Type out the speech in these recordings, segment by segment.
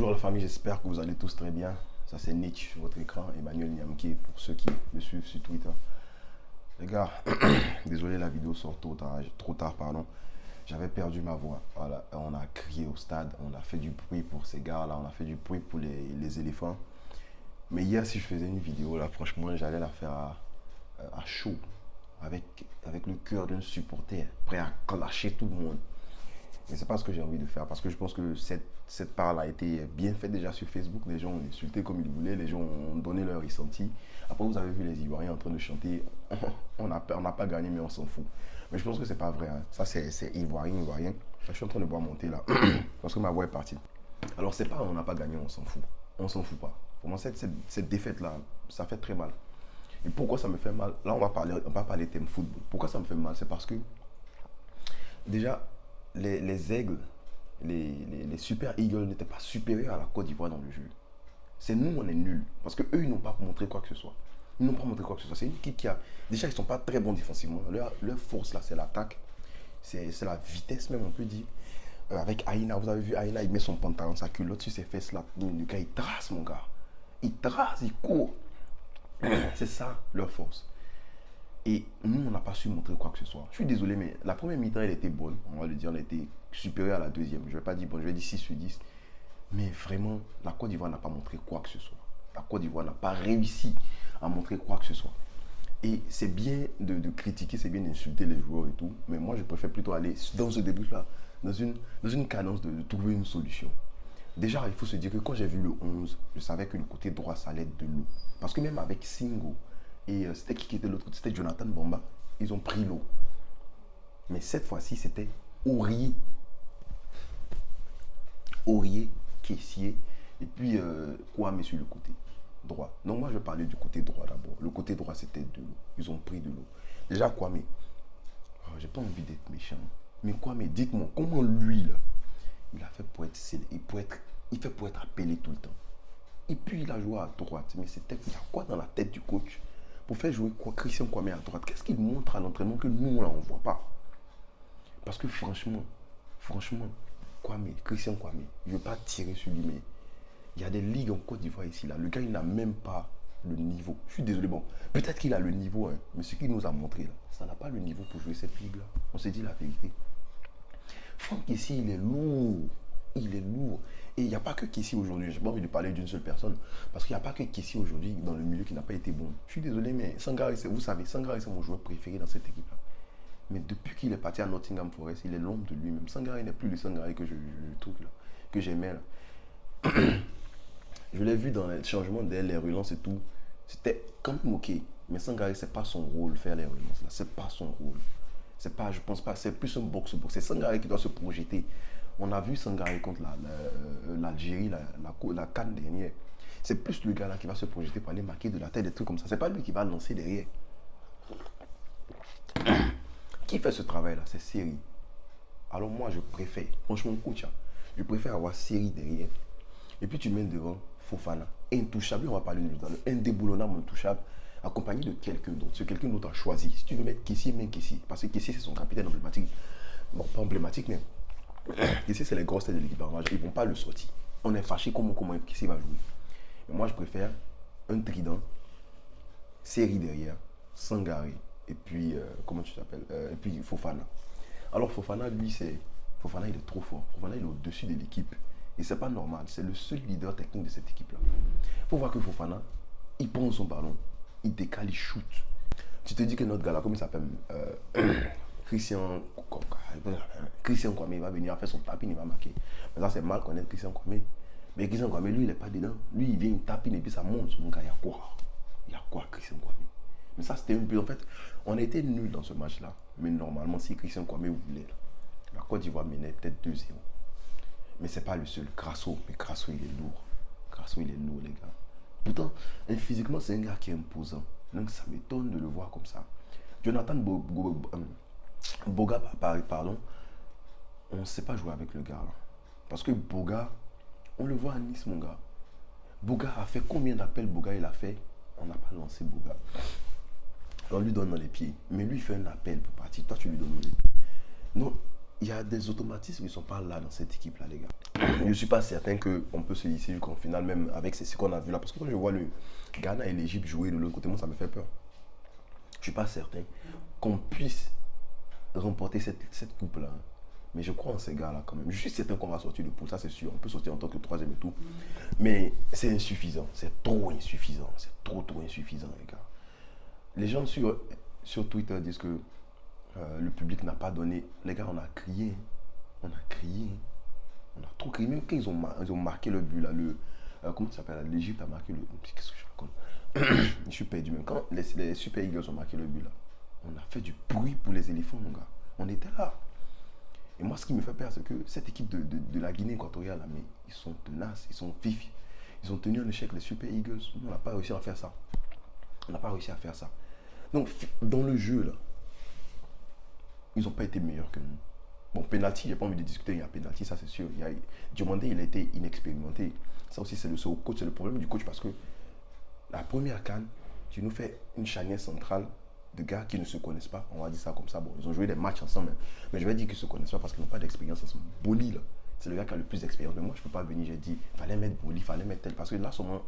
Bonjour la famille, j'espère que vous allez tous très bien. Ça c'est Nietzsche sur votre écran, Emmanuel Niamki pour ceux qui me suivent sur Twitter. Les gars, désolé la vidéo sort trop tard pardon. J'avais perdu ma voix. Voilà, on a crié au stade, on a fait du bruit pour ces gars-là, on a fait du bruit pour les éléphants. Mais hier si je faisais une vidéo là, franchement j'allais la faire à chaud, avec, avec le cœur d'un supporter, prêt à clasher tout le monde. Mais c'est pas ce que j'ai envie de faire parce que je pense que cette part-là a été bien faite déjà sur Facebook. Les gens ont insulté comme ils voulaient, les gens ont donné leur ressenti. Après, vous avez vu les Ivoiriens en train de chanter on n'a pas gagné, mais on s'en fout. Mais je pense que c'est pas vrai. Hein. Ça, c'est Ivoirien. Je suis en train de boire mon thé là parce que ma voix est partie. Alors, c'est pas on n'a pas gagné, on s'en fout. On s'en fout pas. Pour moi, cette défaite-là, ça fait très mal. Et pourquoi ça me fait mal? Là, on va parler thème football. Pourquoi ça me fait mal? C'est parce que déjà, les aigles, les Super Eagles n'étaient pas supérieurs à la Côte d'Ivoire dans le jeu. C'est nous, on est nuls. Parce qu'eux, ils n'ont pas montré quoi que ce soit. Ils n'ont pas montré quoi que ce soit. C'est une équipe qui a. Déjà, ils ne sont pas très bons défensivement. Leur force, là, c'est l'attaque. C'est la vitesse, même, on peut dire. Avec Aïna, vous avez vu Aïna, il met son pantalon, sa culotte sur ses fesses, là. Le gars, il trace, mon gars. Il trace, il court. C'est ça, leur force. Et nous, on n'a pas su montrer quoi que ce soit. Je suis désolé, mais la première mi-temps, elle était bonne. On va le dire, on était supérieur à la deuxième. Je ne vais pas dire bon, je vais dire 6 sur 10. Mais vraiment, la Côte d'Ivoire n'a pas montré quoi que ce soit. La Côte d'Ivoire n'a pas réussi à montrer quoi que ce soit. Et c'est bien de critiquer, c'est bien d'insulter les joueurs et tout. Mais moi, je préfère plutôt aller dans ce début-là, dans une cadence de trouver une solution. Déjà, il faut se dire que quand j'ai vu le 11, je savais que le côté droit, ça allait être de l'eau. Parce que même avec Singo, et c'était qui était l'autre côté? C'était Jonathan Bamba. Ils ont pris l'eau. Mais cette fois-ci, c'était Aurier. Aurier, Caissier. Et puis, Kwame sur le côté droit. Donc, moi, je parlais du côté droit d'abord. Le côté droit, c'était de l'eau. Ils ont pris de l'eau. Déjà, Kwame, j'ai pas envie d'être méchant. Mais Kwame, dites-moi, comment lui, là, il a fait pour être il fait pour être appelé tout le temps. Et puis, il a joué à droite. Mais il y a quoi dans la tête du coach pour faire jouer Christian Kwame à droite? Qu'est-ce qu'il montre à l'entraînement que nous, là, on ne voit pas? Parce que franchement, Christian Kwame, je ne veux pas tirer sur lui, mais il y a des ligues en Côte d'Ivoire ici, là. Le gars, il n'a même pas le niveau. Je suis désolé, bon, peut-être qu'il a le niveau, hein, mais ce qu'il nous a montré, là, ça n'a pas le niveau pour jouer cette ligue-là. On s'est dit la vérité. Franck, ici, il est lourd. Il est lourd. Et il n'y a pas que Kessie aujourd'hui. Je n'ai pas envie de parler d'une seule personne. Parce qu'il n'y a pas que Kessie aujourd'hui dans le milieu qui n'a pas été bon. Je suis désolé, mais Sangaré, vous savez, Sangaré, c'est mon joueur préféré dans cette équipe-là. Mais depuis qu'il est parti à Nottingham Forest, il est l'ombre de lui-même. Sangaré n'est plus le Sangaré que je trouve là, que j'aimais là. Je l'ai vu dans les changements d'aile, les relances et tout. C'était quand même ok. Mais Sangaré, c'est pas son rôle faire les relances là. C'est pas son rôle. C'est pas, je pense pas, c'est plus un box-box. C'est Sangaré qui doit se projeter. On a vu Sangaré contre l'Algérie, la CAN dernière. C'est plus le gars là qui va se projeter pour aller marquer de la tête, des trucs comme ça. C'est pas lui qui va lancer derrière. Qui fait ce travail là? C'est Seri. Alors moi je préfère, franchement coach, je préfère avoir Seri derrière. Et puis tu mets devant Fofana, intouchable, on va parler de lui, indéboulonnable, intouchable, accompagné de quelqu'un d'autre. Ce quelqu'un d'autre a choisi. Si tu veux mettre Kessie, mets Kessie. Parce que Kessie c'est son capitaine emblématique. Bon, pas emblématique, mais Kessie c'est les grosses têtes de l'équipe armage. Ils ne vont pas le sortir. On est fâché comment Kessie va jouer. Mais moi je préfère un trident, Seri derrière, Sangaré. Et puis, comment tu t'appelles et puis Fofana. Alors Fofana, lui, Fofana, il est trop fort. Fofana, il est au-dessus de l'équipe. Et c'est pas normal. C'est le seul leader technique de cette équipe-là. Il faut voir que Fofana, il prend son ballon, il décale, il shoot. Tu te dis que notre gars là, comment il s'appelle Christian Kwame, il va venir faire son tapin, il va marquer. Mais là, c'est mal connaître Christian Kwame. Mais Christian Kwame, lui, il n'est pas dedans. Lui, il vient, il tapine et puis ça monte sur mon gars. Il y a quoi? Il y a quoi, Christian Kwame? Mais ça, c'était un peu. En fait, on a été nuls dans ce match-là. Mais normalement, si Christian Kwame voulait, la Côte d'Ivoire menait peut-être 2-0. Mais c'est pas le seul. Crasso, mais Crasso, il est lourd. Crasso, il est lourd, les gars. Pourtant, physiquement, c'est un gars qui est imposant. Donc, ça m'étonne de le voir comme ça. Jonathan Boga, pardon, on ne sait pas jouer avec le gars, là. Parce que Boga, on le voit à Nice, mon gars. Boga a fait combien d'appels Boga il a fait? On n'a pas lancé Boga. On lui donne dans les pieds. Mais lui, il fait un appel pour partir. Toi, tu lui donnes dans les pieds. Non, il y a des automatismes qui ne sont pas là dans cette équipe-là, les gars. Je ne suis pas certain qu'on peut se hisser jusqu'en finale, même avec ce qu'on a vu là. Parce que quand je vois le Ghana et l'Égypte jouer de l'autre côté, moi, ça me fait peur. Je ne suis pas certain qu'on puisse remporter cette coupe-là. Mais je crois en ces gars-là quand même. Je suis certain qu'on va sortir de poule, ça c'est sûr. On peut sortir en tant que troisième et tout. Mais c'est insuffisant. C'est trop insuffisant. C'est trop insuffisant, les gars. Les gens sur Twitter disent que le public n'a pas donné. Les gars, on a crié. On a crié. On a trop crié. Même quand ils ont marqué le but, là, comment ça s'appelle? L'Égypte a marqué le. Qu'est-ce que je raconte? Je suis perdu même. Quand les Super Eagles ont marqué le but, là, on a fait du bruit pour les éléphants, mon gars. On était là. Et moi, ce qui me fait peur, c'est que cette équipe de la Guinée équatoriale, là, mais ils sont tenaces, ils sont vifs. Ils ont tenu un échec, les Super Eagles. Nous, on n'a pas réussi à faire ça. On n'a pas réussi à faire ça. Donc, dans le jeu, là, ils n'ont pas été meilleurs que nous. Bon, penalty, j'ai pas envie de discuter, il y a penalty, ça c'est sûr. Diomandé, il a été inexpérimenté. Ça aussi, c'est au coach, c'est le problème du coach parce que la première CAN, tu nous fais une charnière centrale de gars qui ne se connaissent pas. On va dire ça comme ça. Bon, ils ont joué des matchs ensemble, mais je vais dire qu'ils ne se connaissent pas parce qu'ils n'ont pas d'expérience ensemble. Boli, là, c'est le gars qui a le plus d'expérience. Mais moi, je ne peux pas venir, j'ai dit, il fallait mettre Boli, il fallait mettre tel. Parce que là, seulement,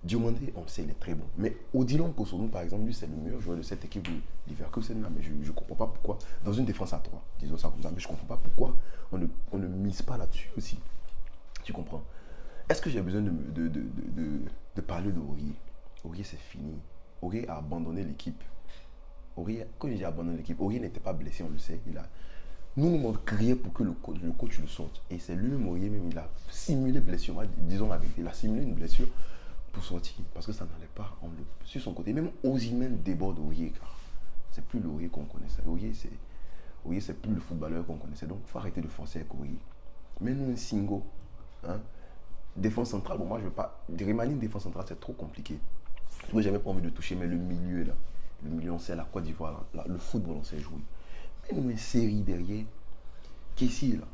Diomandé, on sait, il est très bon. Mais Odilon Kosonou, par exemple, lui, c'est le meilleur joueur de cette équipe de Leverkusen là. Mais je ne comprends pas pourquoi, dans une défense à 3, disons ça comme ça, mais je ne comprends pas pourquoi on ne mise pas là-dessus aussi. Tu comprends? Est-ce que j'ai besoin de parler d'Aurier? Aurier, c'est fini. Aurier a abandonné l'équipe. Aurier, quand j'ai abandonné l'équipe, Aurier n'était pas blessé, on le sait. Nous avons crié pour que le coach le sorte. Et c'est lui-même, Aurier, même, il a simulé blessure. Disons la vérité, il a simulé une blessure pour sortir. Parce que ça n'allait pas sur son côté. Même Osimhen déborde Aurier, car c'est plus l'Aurier qu'on connaissait. Aurier, c'est plus le footballeur qu'on connaissait. Donc, il faut arrêter de forcer avec Aurier. Mais nous, un single, hein, défense centrale, bon, moi, je ne veux pas. Remanier une défense centrale, c'est trop compliqué. Moi, j'avais pas envie de toucher, mais le milieu, là. Le milieu, on sait la Côte d'Ivoire, le football, on sait jouer. Mais nous, une série derrière. Kessié, là.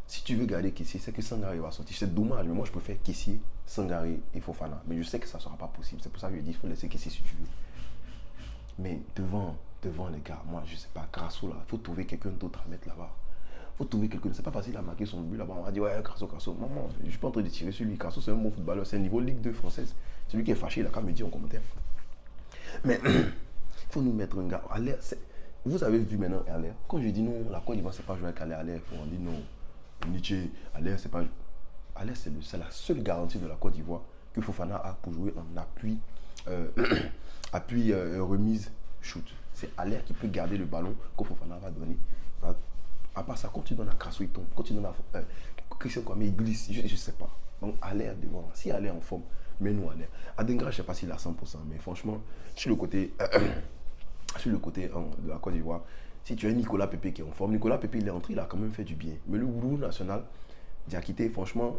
Si tu veux garder Kessié, c'est que Sangaré va sortir. C'est dommage, mais moi, je préfère Kessié, Sangaré et Fofana. Mais je sais que ça ne sera pas possible. C'est pour ça que je dis, il faut laisser Kessié si tu veux. Mais devant les gars, moi, je ne sais pas, Grasso, là, il faut trouver quelqu'un d'autre à mettre là-bas. Il faut trouver quelqu'un. C'est pas facile à marquer son but là-bas. On va dire, ouais, Grasso. Maman, je ne suis pas en train de tirer sur lui. Grasso, c'est un bon footballeur. C'est un niveau Ligue 2 française. C'est lui qui est fâché, il a qu'à me dire en commentaire. Mais il faut nous mettre un gars. Aller, vous avez vu maintenant Aller. Quand je dis non, la Côte d'Ivoire, c'est pas jouer avec Aller. On dit non. Nietzsche, Aller, c'est pas. Aller, c'est la seule garantie de la Côte d'Ivoire que Fofana a pour jouer en appui, remise, shoot. C'est Aller qui peut garder le ballon que Fofana va donner. À part ça, quand tu donnes à Crasso, il tombe. Quand tu donnes à Christian Kwame, il glisse. Je ne sais pas. Donc, Aller devant. Si Aller en forme, mets-nous Aller. Adengra, je ne sais pas s'il est à 100%, mais franchement, sur le côté de la Côte d'Ivoire, si tu as Nicolas Pepe qui est en forme, Nicolas Pepe, il est entré, il a quand même fait du bien. Mais le Gourou national, Diakité, franchement,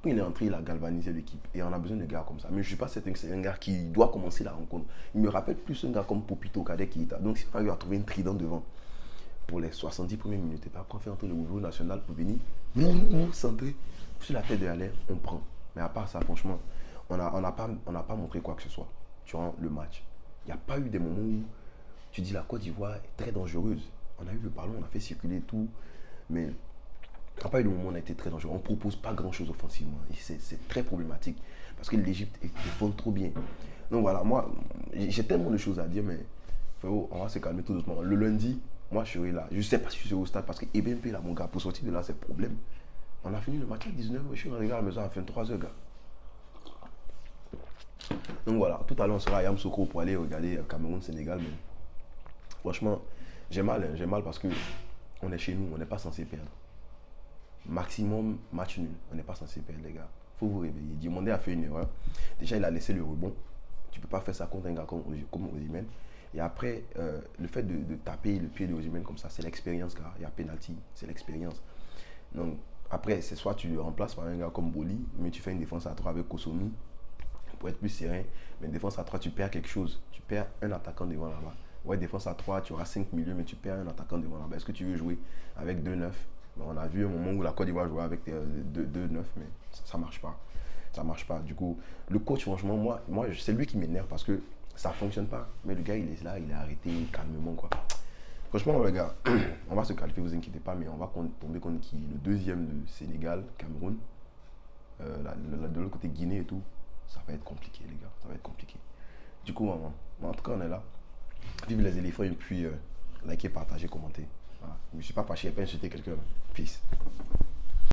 quand il est entré, il a galvanisé l'équipe. Et on a besoin de gars comme ça. Mais je ne suis pas certain que c'est un gars qui doit commencer la rencontre. Il me rappelle plus un gars comme Popito Kadek Keita. Donc, si on arrive à trouver un trident devant pour les 70 premières minutes, et puis après on fait entrer le Gourou national pour venir nous centrer sur la tête de Aller, on prend. Mais à part ça, franchement, on n'a pas montré quoi que ce soit durant le match. Il n'y a pas eu des moments où tu dis la Côte d'Ivoire est très dangereuse. On a eu le ballon, on a fait circuler tout, mais il n'y a pas eu de moment où on a été très dangereux. On ne propose pas grand-chose offensivement. Et c'est très problématique parce que l'Égypte défend trop bien. Donc voilà, moi, j'ai tellement de choses à dire, mais frérot, on va se calmer tout doucement. Le lundi, moi, je serai là. Je ne sais pas si je serai au stade parce que EBMP, là, mon gars, pour sortir de là, c'est le problème. On a fini le match à 19h, je suis arrivé à la maison à 23h, gars. Donc voilà, tout à l'heure on sera à Yamoussoukro pour aller regarder Cameroun-Sénégal. Mais franchement, j'ai mal parce que on est chez nous, on n'est pas censé perdre. Maximum match nul, on n'est pas censé perdre, les gars. Il faut vous réveiller. Diomandé a fait une erreur. Déjà, il a laissé le rebond. Tu ne peux pas faire ça contre un gars comme Osimhen. Et après, le fait de taper le pied de Osimhen comme ça, c'est l'expérience, gars. Il y a penalty, c'est l'expérience. Donc, après, c'est soit tu le remplaces par un gars comme Boli, mais tu fais une défense à 3 avec Kosonou pour être plus serein. Mais une défense à 3, tu perds quelque chose. Tu perds un attaquant devant là-bas. Ouais, défense à 3, tu auras 5 milieux, mais tu perds un attaquant devant là-bas. Est-ce que tu veux jouer avec 2-9? On a vu un moment où la Côte d'Ivoire jouait avec 2-9, mais ça ne marche pas. Ça marche pas. Du coup, le coach, franchement, moi c'est lui qui m'énerve parce que ça ne fonctionne pas. Mais le gars, il est là, il est arrêté calmement, quoi. Franchement, les gars, on va se qualifier, vous inquiétez pas, mais on va tomber contre qui? Le deuxième de Sénégal, Cameroun. De l'autre côté, Guinée et tout. Ça va être compliqué, les gars. Ça va être compliqué. Du coup, en tout cas, on est là. Vive les éléphants et puis likez, partagez, commentez. Voilà. Je ne suis pas fâché, je n'ai pas insulté quelqu'un. Peace.